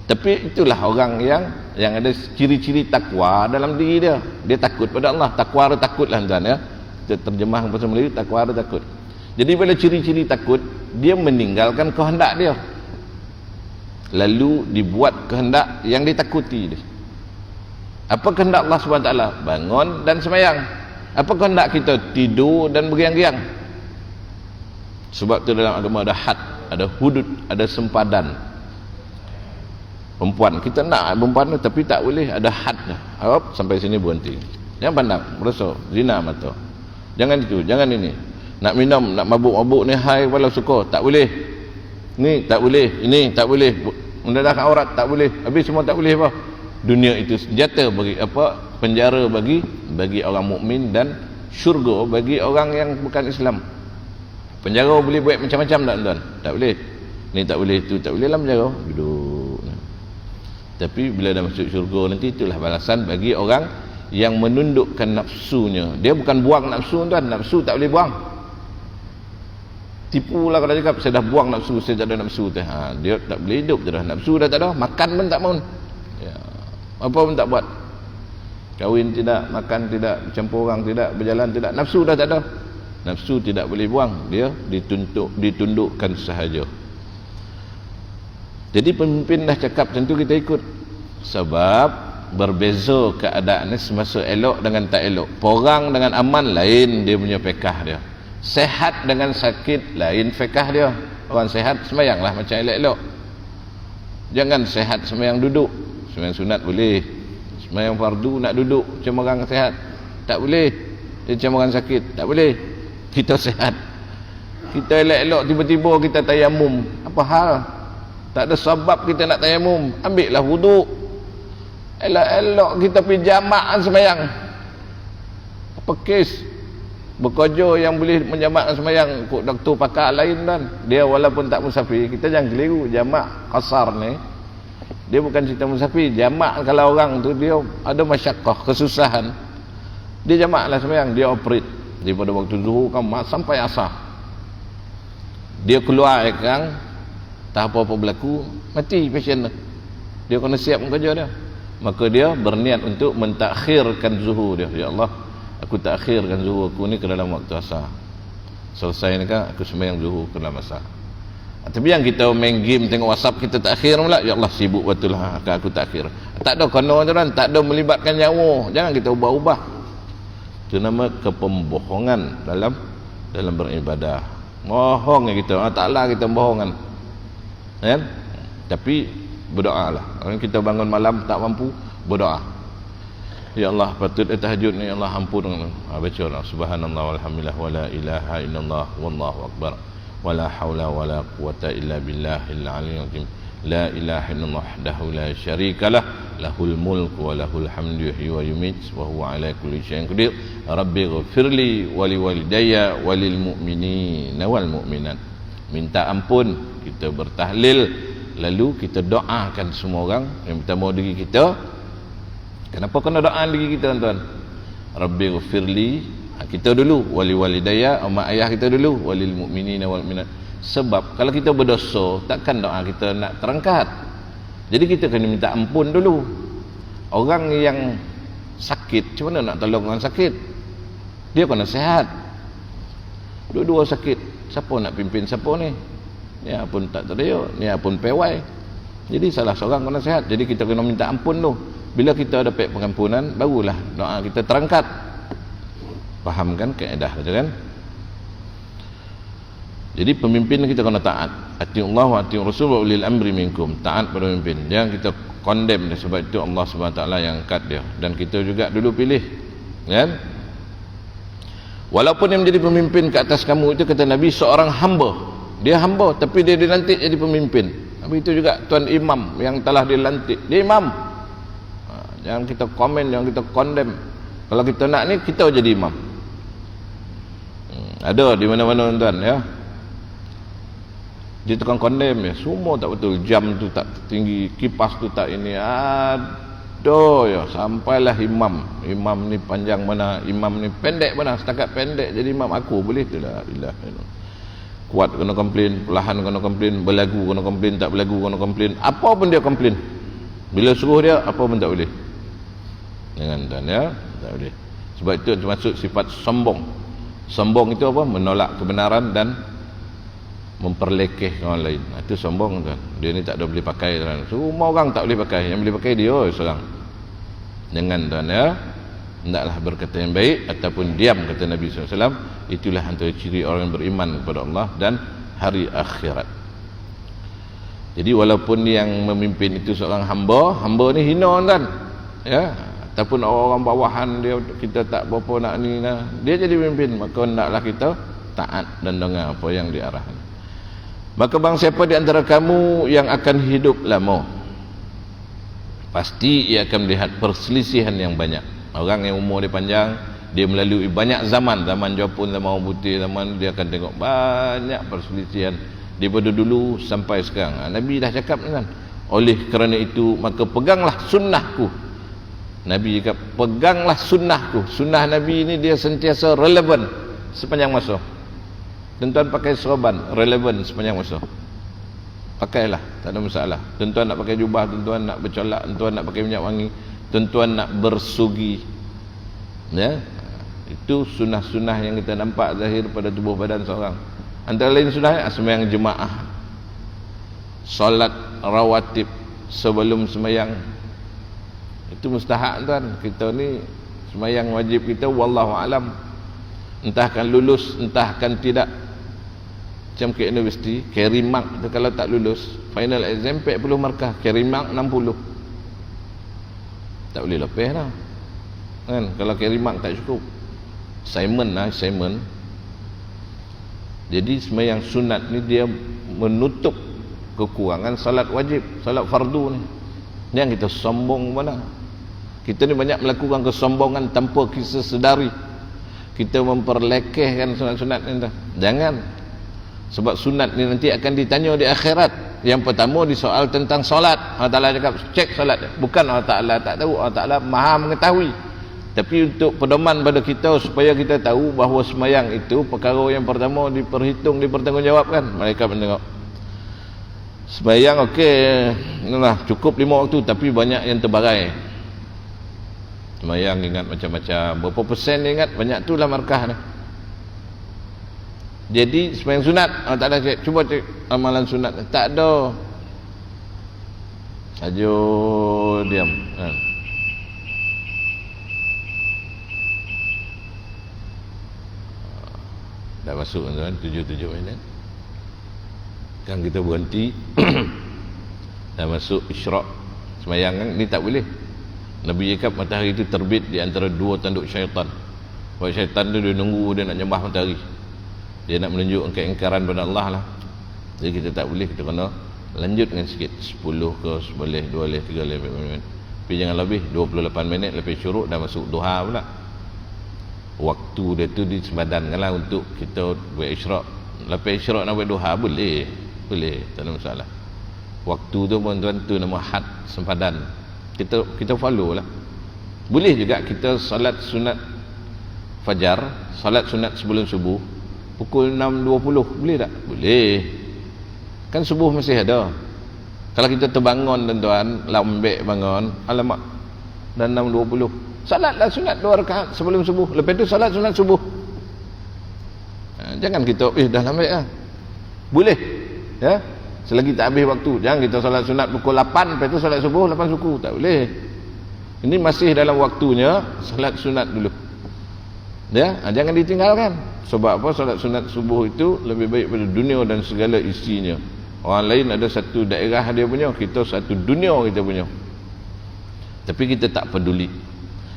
Tapi itulah orang yang ada ciri-ciri takwa dalam diri dia. Dia takut pada Allah. Takwa ada takut lah tuan ya. Kita terjemah bahasa Melayu, takwa ada takut. Jadi bila ciri-ciri takut, dia meninggalkan kehendak dia, lalu dibuat kehendak yang ditakuti dia. Apa kehendak Allah SWT? Bangun dan semayang. Apa kehendak kita? Tidur dan bergiang-giang. Sebab tu dalam agama ada had, ada hudud, ada sempadan. Perempuan, kita nak perempuan tu, tapi tak boleh, ada had dah. Hop, sampai sini berhenti. Jangan pandang, merasa zina mata. Jangan itu, jangan ini. Nak minum, nak mabuk-mabuk ni hai walau suka, tak boleh. Ni tak boleh, ini tak boleh, mendedahkan aurat tak boleh, habis semua tak boleh apa. Dunia itu senjata bagi apa? Penjara bagi orang mukmin dan syurga bagi orang yang bukan Islam. Penjara boleh buat macam-macam tak tuan? Tak boleh. Ni tak boleh, itu tak boleh lah penjara. Duduk. Tapi bila dah masuk syurga nanti, itulah balasan bagi orang yang menundukkan nafsunya. Dia bukan buang nafsu tuan, nafsu tak boleh buang. Tipu lah kalau cakap saya dah buang nafsu, saya tak ada nafsu tu. Dia tak boleh hidup dah, nafsu dah tak ada, makan pun tak mau ya, apa pun tak buat, kahwin tidak, makan tidak, bercampur orang tidak, berjalan tidak, nafsu dah tak ada. Nafsu tidak boleh buang, dia ditundukkan sahaja. Jadi pemimpin dah cakap macam tu, kita ikut. Sebab berbeza keadaannya semasa elok dengan tak elok. Porang dengan aman lain dia punya pekah dia. Sehat dengan sakit lain fikah dia. Orang sehat semayanglah macam elok-elok. Jangan sehat semayang duduk. Semayang sunat boleh, semayang fardu nak duduk macam orang sehat tak boleh. Dia macam orang sakit tak boleh. Kita sehat, kita elok-elok, tiba-tiba kita tayamum, apa hal? Tak ada sebab kita nak tayamum, ambil lah wuduk. Elok-elok kita pergi jamak semayang, apa kes? Bekerja yang boleh menjamakkan semayang, kok doktor pakar lain kan, dia walaupun tak musafir. Kita jangan keliru, jamak qasar ni dia bukan cerita musafir. Jamak kalau orang tu dia ada masyakkah, kesusahan, dia jamaklah semayang, dia operate daripada waktu zuhur kan sampai asar, dia keluar kan, tak apa-apa berlaku, mati pasien tu, dia kena siap kerja dia. Maka dia berniat untuk mentakhirkan zuhur dia. Ya Allah, aku takhirkan zuhur aku ni ke dalam waktu asar. Selesai ni kan aku sembahyang zuhur ke dalam asar. Tapi yang kita main game tengok WhatsApp kita takhir pula, ya Allah sibuk betul lah aku takhir. Tak ada kono tuan, tak ada melibatkan nyawa. Jangan kita ubah-ubah. Itu nama kepembohongan dalam beribadah. Bohong kita, taklah kita bohongan. Kan? Tapi berdoalah. Kalau kita bangun malam tak mampu, berdoa. Ya Allah, patut tahajud ni, ya Allah ampun. Baca lah subhanallah walhamdulillah wala ilaha illallah wallahu akbar wala haula wala quwata illa billahil aliyyil azim. La ilaha illallah wahdahu la syarikalah, lahul mulku wa lahul hamdu yuhyi wa yumiit wa huwa ala kulli syai'in qadir. Rabbighfirli wa liwalidayya wa lil mu'minina wal mu'minat. Minta ampun, kita bertahlil, lalu kita doakan semua orang yang pertama diri kita. Kenapa kena doa diri kita tuan-tuan? Rabbighfirli, kita dulu, wali walidayya, mak ayah kita dulu, walil mu'minina wal mu'minat. Sebab kalau kita berdosa, takkan doa kita nak terangkat. Jadi kita kena minta ampun dulu. Orang yang sakit, macam mana nak tolong orang sakit? Dia kena sihat. Dua-dua sakit, siapa nak pimpin siapa ni? Ni pun tak terdaya, ni pun pewai. Jadi salah seorang kena sihat. Jadi kita kena minta ampun tu. Bila kita dapat pengampunan, barulah doa kita terangkat. Faham kan kaedah tu kan? Jadi pemimpin kita kena taat. Atiullah wa atiur rasul wa ulil amri minkum. Taat pada pemimpin. Jangan kita condemn dia, sebab itu Allah SWT yang angkat dia. Dan kita juga dulu pilih. Kan? Walaupun yang menjadi pemimpin ke atas kamu itu, kata Nabi, seorang hamba. Dia hamba tapi dia dilantik jadi pemimpin. Tapi itu juga tuan imam yang telah dilantik. Dia imam. Jangan kita komen, jangan kita condemn. Kalau kita nak ni, kita jadi imam. Ada di mana-mana tuan ya. Dia tukang condemn ya, semua tak betul, jam tu tak tinggi, kipas tu tak ini, aduh ya, sampailah imam ni panjang mana, imam ni pendek mana, setakat pendek jadi imam. Aku boleh tu lah, kuat kena komplain, perlahan kena komplain, berlagu kena komplain, tak berlagu kena komplain, apa pun dia komplain. Bila suruh dia, apa pun tak boleh. Jangan tuan ya, tak boleh. Sebab itu termasuk sifat sombong. Sombong itu apa? Menolak kebenaran dan memperlekeh orang lain. Itu sombong tuan. Dia ni tak ada boleh pakai tuan. Semua orang tak boleh pakai. Yang boleh pakai dia seorang. Jangan tuan ya. Hendaklah berkata yang baik ataupun diam, kata Nabi SAW. Itulah antara ciri orang yang beriman kepada Allah dan hari akhirat. Jadi walaupun yang memimpin itu seorang hamba, hamba ni hina tuan. Ya. Ataupun orang bawahan dia, kita tak berapa nak ni nah. Dia jadi pemimpin, maka hendaklah kita taat dan dengar apa yang diarahkan. Maka bang, siapa di antara kamu yang akan hidup lama, pasti ia akan melihat perselisihan yang banyak. Orang yang umur dia panjang, dia melalui banyak zaman. Zaman Jepun, zaman orang putih, zaman dia akan tengok banyak perselisihan daripada dulu sampai sekarang. Nabi dah cakap kan, oleh kerana itu maka peganglah sunnahku. Nabi cakap peganglah sunnahku. Sunnah Nabi ini dia sentiasa relevan sepanjang masa. Tuan-tuan pakai serban, relevan sepanjang masa. Pakailah, tak ada masalah. Tuan-tuan nak pakai jubah, tuan-tuan nak bercolak, tuan-tuan nak pakai minyak wangi, tuan-tuan nak bersugi. Ya, itu sunnah-sunnah yang kita nampak zahir pada tubuh badan seorang. Antara lain sunnah sembahyang jemaah, solat rawatib sebelum sembahyang. Itu mustahak tuan. Kita ni sembahyang wajib kita wallahu alam. Entah akan lulus, entah akan tidak. Macam ke universiti, carry mark tu, kalau tak lulus final exam 40 markah, carry mark 60. Tak boleh lepas lah kan, kalau carry mark tak cukup. Assignment lah, assignment. Jadi sembahyang sunat ni dia menutup kekurangan salat wajib, salat fardu ni. Jangan kita sombong mana. Kita ni banyak melakukan kesombongan tanpa kita sedari. Kita memperlekehkan sunat-sunat ni. Jangan. Sebab sunat ni nanti akan ditanya di akhirat. Yang pertama disoal tentang solat. Allah Ta'ala cakap cek solat. Bukan Allah Ta'ala tak tahu, Allah Ta'ala maha mengetahui. Tapi untuk pedoman pada kita supaya kita tahu bahawa sembahyang itu perkara yang pertama diperhitung, dipertanggungjawabkan. Mereka mendengar sembahyang okey, nah, cukup 5 waktu tapi banyak yang terbarai. Sembahyang ingat macam-macam, berapa persen ingat, banyak tu lah markah ni. Jadi sembahyang sunat, tak ada cek, cuba cek amalan sunat, tak ada. Ajo diam. Dah masuk tuan, 7 minit. Kan kita berhenti. Dah masuk isyraq. Sembahyang kan ni tak boleh. Nabi cakap matahari itu terbit di antara 2 tanduk syaitan. Sebab syaitan tu dia nunggu dia nak nyembah matahari. Dia nak menunjuk keingkaran pada Allah lah. Jadi kita tak boleh, kita kena lanjutkan sikit, 10 ke, boleh 2 boleh 3 boleh 4 minit. Tapi jangan lebih 28 minit lepas syuruk dah masuk duha pula. Waktu dia tu disempadankan lah untuk kita buat isyraq. Lepas isyraq nak buat duha boleh, tak ada masalah. Waktu tu pun tuan tu nama had sempadan. Kita follow lah. Boleh juga kita salat sunat fajar, salat sunat sebelum subuh pukul 6.20, boleh tak? Boleh. Kan subuh masih ada. Kalau kita terbangun tuan-tuan, lambek bangun, alamak, dan 6.20. Salatlah sunat 2 rakaat sebelum subuh. Lepas tu salat sunat subuh. Jangan kita dah lambat lah. Boleh. Ya. Selagi tak habis waktu. Jangan kita salat sunat pukul 8, lepas tu salat subuh 8 suku. Tak boleh. Ini masih dalam waktunya, salat sunat dulu. Ya, jangan ditinggalkan. Sebab apa? Salat sunat subuh itu lebih baik pada dunia dan segala isinya. Orang lain ada satu daerah dia punya, kita satu dunia kita punya. Tapi kita tak peduli.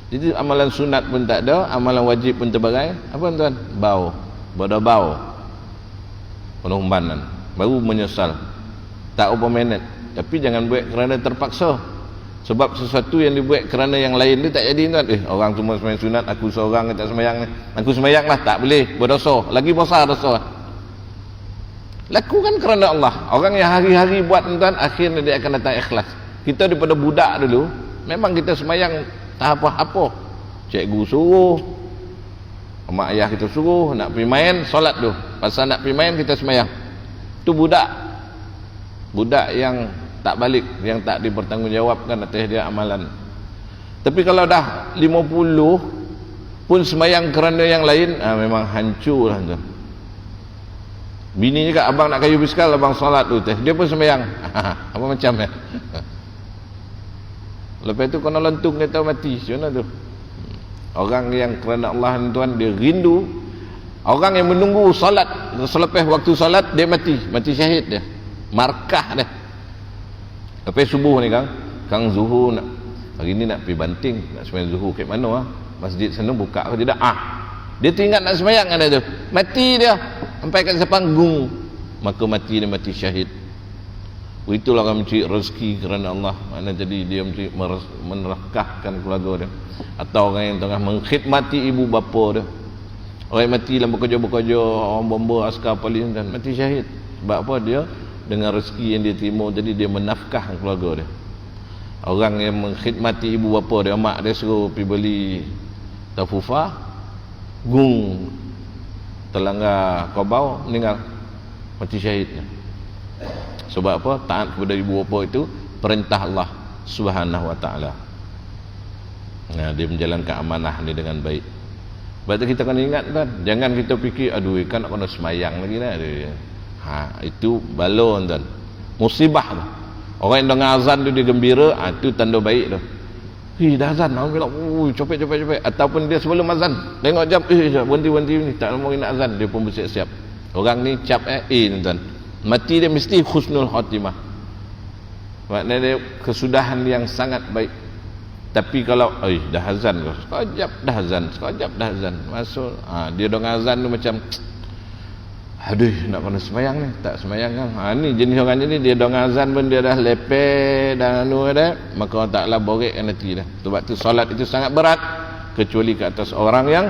Jadi amalan sunat pun tak ada, amalan wajib pun terbagai. Apa tuan? Bau. Bau. Penuh umbanan. Baru menyesal. Tak apa minit. Tapi jangan buat kerana terpaksa. Sebab sesuatu yang dibuat kerana yang lain dia tak jadi tuan. Orang semua sembahyang sunat, aku seorang yang tak sembahyang ni. Aku sembahyang lah, tak boleh, berdosa. Lagi besar dosa. Lakukan kerana Allah. Orang yang hari-hari buat tuan, akhirnya dia akan datang ikhlas. Kita daripada budak dulu, memang kita sembahyang tak apa-apa. Cikgu suruh, mak ayah kita suruh, nak pergi main, solat tu. Pasal nak pergi main, kita sembahyang. Tu budak. Budak yang tak balik, yang tak dipertanggungjawabkan atas dia amalan. Tapi kalau dah 50 pun sembahyang kerana yang lain, memang hancur lah tuan. Bini juga, abang nak kayu biskal, abang solat tu, dia pun sembahyang. Apa macam ya? Lepas tu kena lentung, dia tahu mati. Macam mana tu? Orang yang kerana Allah tuan, dia rindu. Orang yang menunggu solat, selepas waktu solat dia mati syahid dia, markah dia. Lepas subuh ni Kang Zuhur nak, hari ni nak pergi Banting, nak sembahyang Zuhur kat mana masjid sana buka ke tidak? Dia teringat nak sembahyang kan tu, mati dia sampai kat sepanggung, maka mati dia, mati syahid. Itulah orang mencari rezeki kerana Allah. Mana jadi dia mencari menerkahkan keluarga dia. Atau orang yang tengah mengkhidmati ibu bapa dia, orang yang mati dalam bekerja, orang bomba, askar polis dan mati syahid. Sebab apa? Dia dengan rezeki yang dia terima, jadi dia menafkahkan keluarga dia. Orang yang mengkhidmati ibu bapa dia, mak dia suruh pergi beli tafufah, gung terlanggar kobau, meninggal, mati syahidnya. Sebab apa? Taat kepada ibu bapa itu perintah Allah Subhanahu wa taala. Dia menjalankan amanah ni dengan baik. Sebab tu kita kena ingat kan, jangan kita fikir aduh kan nak kena semayang lagi dah. Itu balon tuan, musibah tu. Orang yang dengar azan tu dia gembira, itu tanda baik tu. Dah azan, orang bilang cepet. Ataupun dia sebelum azan tengok jam, berhenti ni, tak lama nak azan, dia pun bersiap-siap. Orang ni cap tuan, mati dia mesti husnul khatimah. Maknanya dia kesudahan yang sangat baik. Tapi kalau dah azan, sekejap dah azan masuk, dia dengar azan tu macam aduh nak kena semayang ni, tak semayang kan. Ni jenis orang ni, dia dengar azan pun dia dah lepeh dan maka orang taklah borekkan hati dah. Sebab tu solat itu sangat berat, kecuali ke atas orang yang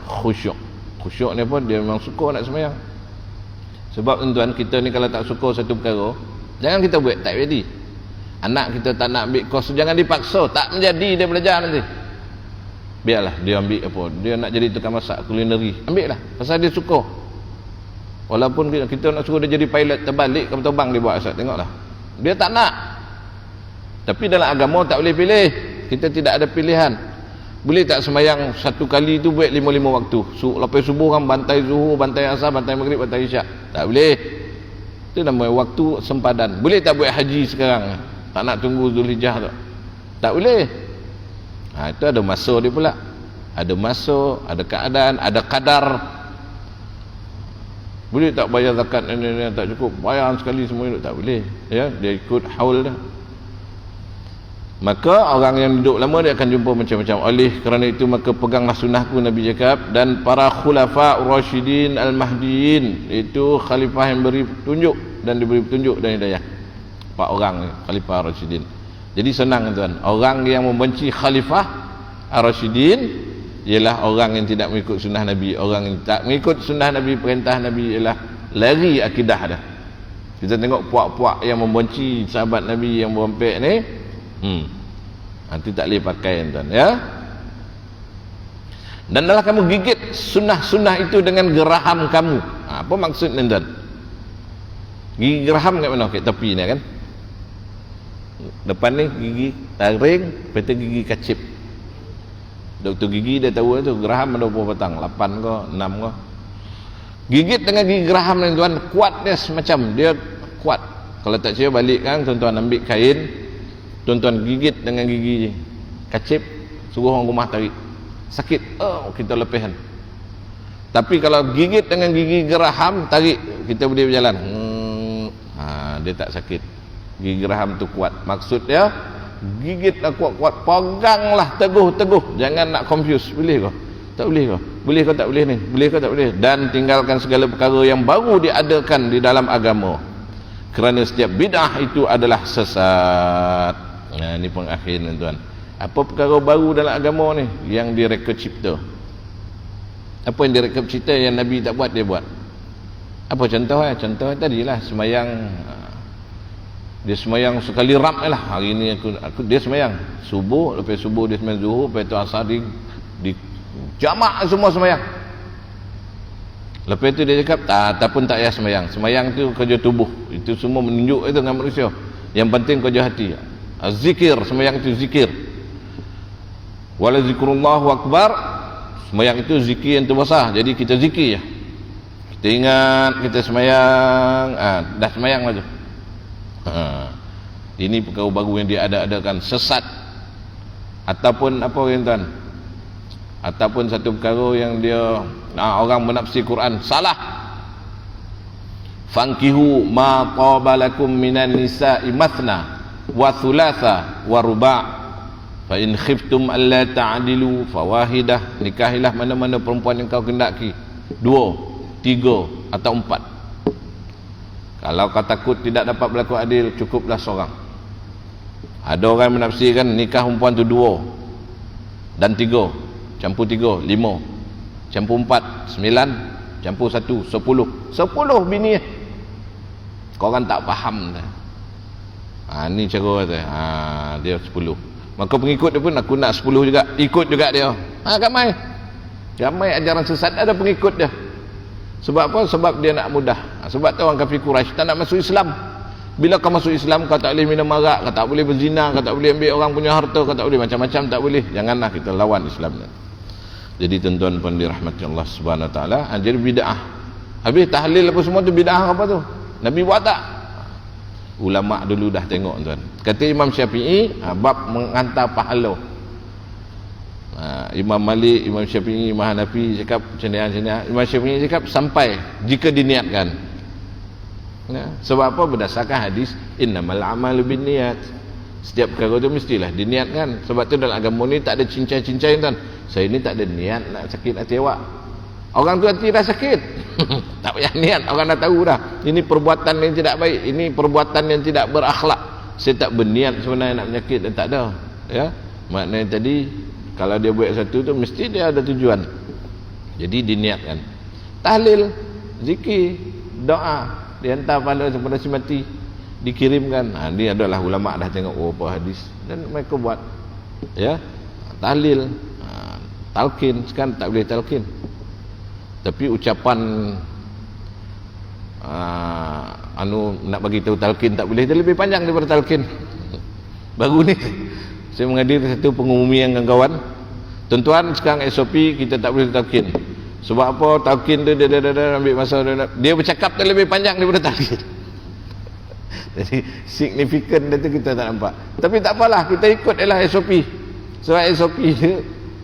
khusyuk. Khusyuk ni pun dia memang suka nak semayang. Sebab tuan, kita ni kalau tak suka satu perkara, jangan kita buat, tak jadi. Anak kita tak nak ambil kos, jangan dipaksa, tak menjadi dia belajar nanti. Biarlah dia ambil apa, dia nak jadi tukang masak kulineri, ambil lah, pasal dia suka. Walaupun kita nak suruh dia jadi pilot terbalik, kapal terbang dia buat, asal tengoklah, dia tak nak. Tapi dalam agama tak boleh pilih, kita tidak ada pilihan. Boleh tak sembahyang satu kali tu buat 5 waktu, lepas subuh kan bantai zuhur, bantai asar, bantai maghrib, bantai isyak? Tak boleh. Itu namanya waktu sempadan. Boleh tak buat haji sekarang, tak nak tunggu Zulhijjah tu? Tak boleh. Itu ada masa dia pula, ada masa, ada keadaan, ada kadar. Boleh tak bayar zakat ni tak cukup, bayar sekali semua itu? Tak boleh. Ya, dia ikut haul dia. Maka orang yang duduk lama dia akan jumpa macam-macam. Oleh kerana itu maka peganglah sunnahku, Nabi cakap, dan para khulafa rasyidin al-mahdiyin, itu khalifah yang beri petunjuk dan diberi petunjuk dan hidayah. 4 orang ni khalifah rasyidin. Jadi senang tuan, orang yang membenci khalifah ar-rasyidin ialah orang yang tidak mengikut sunnah Nabi. Orang yang tak mengikut sunnah Nabi, perintah Nabi, ialah lari akidah dah. Kita tengok puak-puak yang membenci sahabat Nabi yang berompek ni, nanti tak boleh pakai tuan, ya. Dan adalah kamu gigit sunnah-sunnah itu dengan geraham kamu. Apa maksudnya tuan? Gigi geraham kat mana? Kat tepi ni kan, depan ni gigi taring, lepas tu gigi kacip. Doktor gigi dia tahu tu geraham ada berapa batang, 8 ke 6 ke. Gigit dengan gigi geraham ni tuan, kuat dia semacam dia kuat. Kalau tak percaya balik kan tuan-tuan ambil kain, tuan-tuan gigit dengan gigi kacip, suruh orang rumah tarik. Sakit, kita lepaskan. Tapi kalau gigit dengan gigi geraham, tarik, kita boleh berjalan. Dia tak sakit. Gigi geraham tu kuat. Maksud dia gigitlah kuat-kuat, peganglah teguh-teguh, jangan nak confuse. Boleh ke? Tak boleh ke? Boleh ke tak boleh ni? Boleh ke tak boleh? Dan tinggalkan segala perkara yang baru diadakan di dalam agama, kerana setiap bid'ah itu adalah sesat. Ini pengakhir tuan. Apa perkara baru dalam agama ni yang direka cipta? Apa yang direka cipta yang Nabi tak buat, dia buat? Apa contohnya? Contohnya tadilah semayang. Dia semayang sekali rap lah. Hari ni aku dia semayang subuh, lepas subuh dia semayang zuhur, lepas tu asar di jamak semua semayang. Lepas tu dia cakap tak pun tak payah semayang. Semayang tu kerja tubuh. Itu semua menunjuk itu dengan manusia. Yang penting kerja hati. Zikir, semayang itu zikir. Wala zikrullahu akbar. Semayang itu zikir yang terbesar. Jadi kita zikir je. Kita ingat kita semayang, dah semayang lah tu. Ini perkara baru yang diada-adakan, sesat. Ataupun apa yang tuan? Ataupun satu perkara yang dia orang menafsir Quran salah. Fankihu ma qabalakum minan nisa'i mathna wa thulatha wa ruba' fa in khiftum alla ta'dilu fawahidah. Nikahilah mana-mana perempuan yang kau kendaki, 2, 3 atau 4. Kalau kau takut tidak dapat berlaku adil, cukuplah seorang. Ada orang menafsirkan nikah perempuan tu 2 dan 3, campur 3, 5, campur 4, 9, campur 1, 10. 10 bini. Korang tak faham dah. Ni cara dia. Dia 10. Maka pengikut dia pun aku nak 10 juga, ikut juga dia. Ramai ajaran sesat ada pengikut dia. Sebab apa? Sebab dia nak mudah. Sebab tu orang kafir Quraisy tak nak masuk Islam. Bila kau masuk Islam, kau tak boleh minum arak, kau tak boleh berzina, kau tak boleh ambil orang punya harta, kau tak boleh macam-macam, tak boleh. Janganlah kita lawan Islam. Jadi tuan-tuan pun dirahmati Allah Subhanahu Wa Taala. Jadi bid'ah. Habis tahlil apa semua tu bid'ah apa tu? Nabi buat tak? Ulama dulu dah tengok tuan. Kata Imam Syafi'i, bab menghantar pahala. Imam Malik, Imam Syafi'i, Imam Hanafi cakap cenderan-cenderan. Imam Syafi'i cakap sampai jika diniatkan. Sebab apa? Berdasarkan hadis innamal a'malu binniyat. Setiap perkara tu mestilah diniatkan. Sebab tu dalam agama ni tak ada cincai-cincai tuan. Saya ni tak ada niat nak sakit hati awak. Orang tu hati dah sakit. Tak payah niat, orang dah tahu dah. Ini perbuatan yang tidak baik, ini perbuatan yang tidak berakhlak. Saya tak berniat sebenarnya nak menyakit, dan tak ada. Ya. Maknanya tadi kalau dia buat satu tu mesti dia ada tujuan. Jadi diniatkan. Tahlil, zikir, doa, dihantar pada si mati, dikirimkan. Ini adalah ulama dah tengok apa hadis dan mereka buat. Ya. Tahlil, talqin, sekarang tak boleh talqin. Tapi ucapan nak bagi tahu talqin tak boleh, dia lebih panjang daripada talqin. Baru ni saya menghadiri satu pengumuman dengan kawan. Tuan-tuan, sekarang SOP kita tak boleh talqin. Sebab apa? Talqin tu dia ambil masa dia bercakap tu lebih panjang daripada talqin. Jadi signifikan dia tu kita tak nampak. Tapi tak apalah, kita ikut ialah SOP. Sebab SOP tu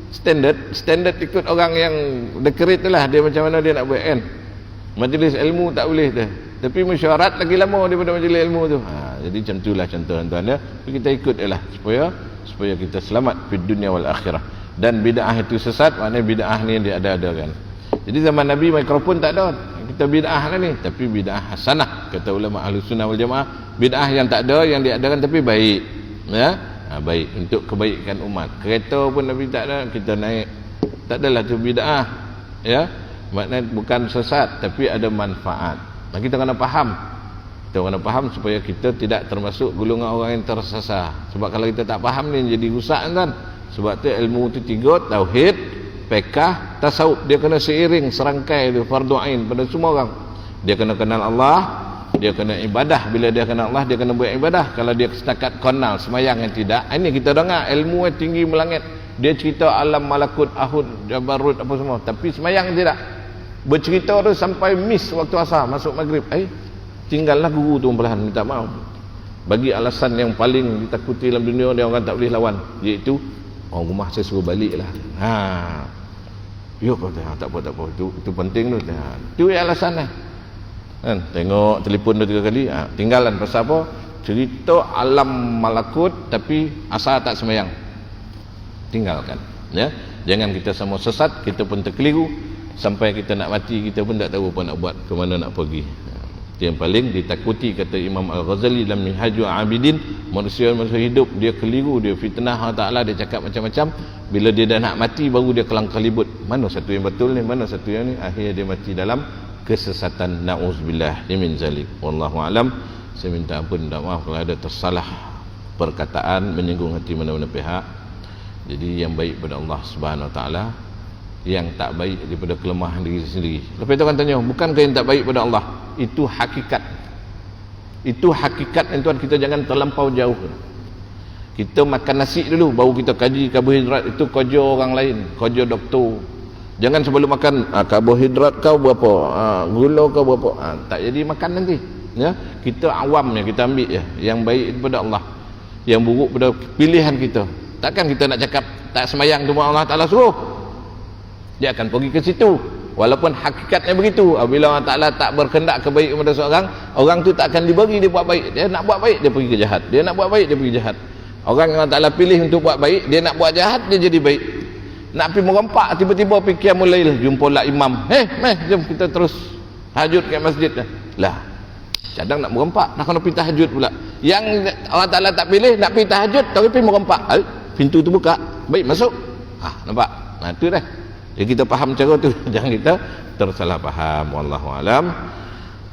standard ikut orang yang dekerit tu lah. Dia macam mana dia nak buat kan. Majlis ilmu tak boleh tu. Tapi mesyuarat lagi lama daripada majlis ilmu tu. Jadi macam itulah contoh tuan-tuan ya. Kita ikut ialah supaya kita selamat di dunia wal akhirah. Dan bid'ah itu sesat, maknanya bid'ah ni dia ada-adakan. Jadi zaman Nabi mikrofon tak ada. Kita bid'ah lah ni, tapi bid'ah hasanah kata ulama Ahlussunnah wal Jamaah. Bid'ah yang tak ada, yang diadakan tapi baik. Ya. Baik untuk kebaikan umat. Kereta pun Nabi tak ada, kita naik. Tak adalah tu bid'ah. Ya. Maknanya bukan sesat tapi ada manfaat. Kita kena faham. Kita kena faham supaya kita tidak termasuk golongan orang yang tersasar. Sebab kalau kita tak faham ni jadi rusak kan. Sebab tu ilmu tu 3, tauhid, fiqh, tasawuf. Dia kena seiring, serangkai tu fardu ain pada semua orang. Dia kena kenal Allah, dia kena ibadah. Bila dia kenal Allah, dia kena buat ibadah. Kalau dia setakat kenal semayang yang tidak, ini kita dengar ilmu yang tinggi melangit. dia cerita alam malakut, ahud, jabarut apa semua, tapi semayang tidak. Bercerita tu sampai miss waktu asar, masuk maghrib, tinggallah guru tu perlahan, minta maaf. Bagi alasan yang paling ditakuti dalam dunia dia orang tak boleh lawan, iaitu orang rumah saya suruh balik lah. Ya tak apa itu penting tu. Itu alasan lah. Kan tengok telefon 2-3 kali, tinggalan pasal apa? Cerita alam malakut tapi asal tak semayang. Tinggalkan, ya. Jangan kita semua sesat, kita pun terkeliru sampai kita nak mati kita pun tak tahu apa nak buat, ke mana nak pergi. Itu yang paling ditakuti, kata Imam Al-Ghazali dalam Minhajul Abidin. Manusia hidup dia keliru, dia fitnah Allah Ta'ala, dia cakap macam-macam. Bila dia dah nak mati baru dia kelang kalibut, mana satu yang betul ni, mana satu yang ni, akhirnya dia mati dalam kesesatan. Na'udzubillah min zalik. Wallahu alam. Saya minta ampun, minta maaf kalau ada tersalah perkataan menyinggung hati mana-mana pihak. Jadi yang baik pada Allah Subhanahu Wa Ta'ala, yang tak baik daripada kelemahan diri sendiri. Lepas itu kan tanya, bukankah yang tak baik pada Allah? Itu hakikat. Itu hakikat yang Tuhan, kita jangan terlampau jauh. Kita makan nasi dulu baru kita kaji karbohidrat itu kerja orang lain, kerja doktor. Jangan sebelum makan karbohidrat kau berapa, gula kau berapa, tak jadi makan nanti, ya. Kita awamnya kita ambil ya, yang baik daripada Allah, yang buruk pada pilihan kita. Takkan kita nak cakap tak semayang tu Allah Ta'ala suruh, dia akan pergi ke situ. Walaupun hakikatnya begitu, apabila Allah Ta'ala tak berkehendak kebaikan kepada seorang, orang tu tak akan diberi dia buat baik. Dia nak buat baik, dia pergi ke jahat. Dia nak buat baik, dia pergi jahat. Orang yang Allah Ta'ala pilih untuk buat baik, dia nak buat jahat, dia jadi baik. Nak pergi merempak, tiba-tiba pergi qiyamul lail, jumpalah imam, jom kita terus tahajud kat masjid lah. Cadang nak merempak, nak kena pergi tahajud pula. Yang Allah Ta'ala tak pilih, nak pergi tahajud tapi pergi merempak, pintu tu buka, baik masuk. Nampak? Itu dah. Jadi kita faham cara tu, jangan kita tersalah faham. Wallahu alam.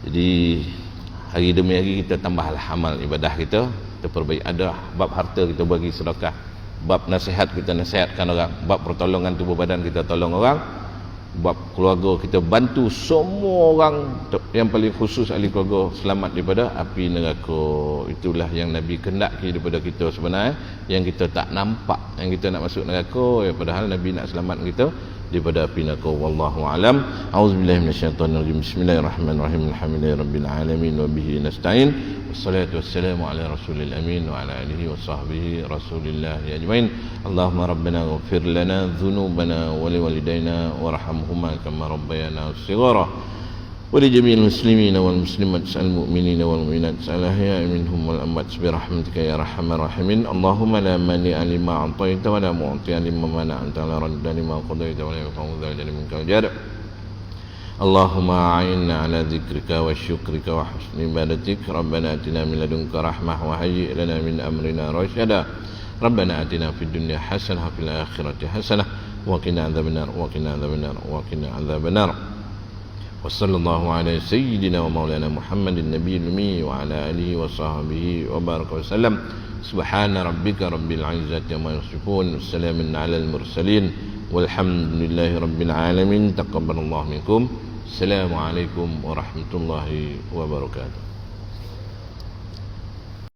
Jadi hari demi hari kita tambahlah amal ibadah kita, kita perbaiki. Ada bab harta kita bagi sedekah, bab nasihat kita nasihatkan orang, bab pertolongan tubuh badan kita tolong orang, bab keluarga kita bantu semua orang, yang paling khusus ahli keluarga selamat daripada api neraka. Itulah yang Nabi kehendaki daripada kita sebenarnya, yang kita tak nampak, yang kita nak masuk neraka, padahal Nabi nak selamat kita daripada api neraka. Wallahu alam. Auzubillahi minasyaitonirrajim. Bismillahirrahmanirrahim. Alhamdulillahirabbil alamin wa bihi nasta'in. Wassalatu wassalamu ala rasulil amin wa ala alihi wa sahbihi rasulillah ajmain. Allahumma rabbana ighfir lana dhunubana wa liwalidayna warhamhuma kama rabbayana shighara. ولجميع المسلمين والمسلمات المؤمنين والمؤمنات الأحياء منهم والأموات برحمتك يا أرحم الراحمين. اللهم لا مانع لما أعطيت ولا معطي لما منعت ولا رد لما قضيت ولا ينفع ذا الجد منك الجد. اللهم أعنا على ذكرك وشكرك وحسن عبادتك. ربنا آتنا من لدنك رحمة وهيئ لنا من أمرنا رشدا. ربنا آتنا في الدنيا حسنة وفي الآخرة حسنة وقنا عذاب النار وقنا عذاب النار وقنا عذاب النار. وصلى الله على سيدنا ومولانا محمد النبي الأمي وعلى آله وصحبه وبارك وسلم. سبحان ربك رب العزة عما يصفون والسلام على المرسلين والحمد لله رب العالمين. تقبل الله منكم. السلام عليكم ورحمة الله وبركاته.